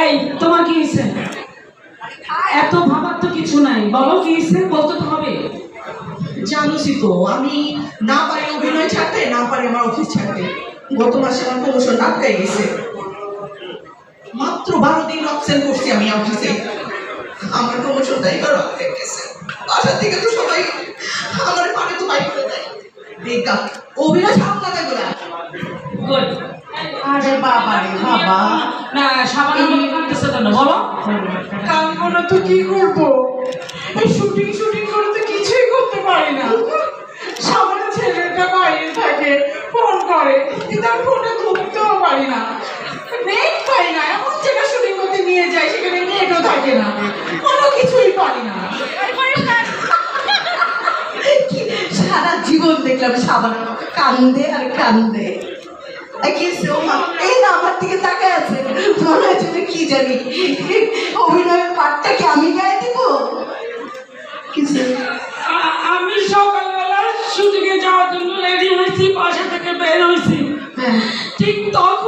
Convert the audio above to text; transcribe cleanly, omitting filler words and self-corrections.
এই তোমার কি হয়েছে? এত ভাবার তো কিছু নাই, বলো কি হয়েছে, বলতে তো হবে। জানোসই তো আমি না পারি অভিনয় ছাড়তে, না পারি আমার অফিস ছাড়তে। গত মাসে আমার প্রমোশন আটকাই গেছে। মাত্র 12 দিন অবসেন্ট করছি আমি অফিসে, আমার প্রমোশনটা এবার আটকে গেছে। বাসা থেকে তো সবাই আমার পারে তো বাই করে দেয়। দেখা অভিনয় ছাড়তে দেবে না। গুড। আরে বাবা রে বাবা, না সাবানের মতো কাঁদতেছে কেন বলো? কাঁদবো না তো কি করবো? এই শুটিং করে তো কিছুই করতে পারি না। সামনে ছেলেটা বাইরে থাকে, ফোন করে কিন্তু আমি ফোনটা ধরতেও পারি না, নেট পাই না। এমন জায়গা শুটিং করতে নিয়ে যাই সেখানে নেটও থাকে না, কোনো কিছুই পারি না। সারা জীবন দেখলাম সাবানের মতো কান্দে আর কান্দে। এই না আমার দিকে তাকায় আছে, মনে হচ্ছে যে কি জানি অভিনয়ের পাঠটা কি আমি গায়ে দিব। আমি সকালবেলা শুটিংয়ে যাওয়ার জন্য রেডি হয়েছি, বাসা থেকে বের হয়েছি, ঠিক তখন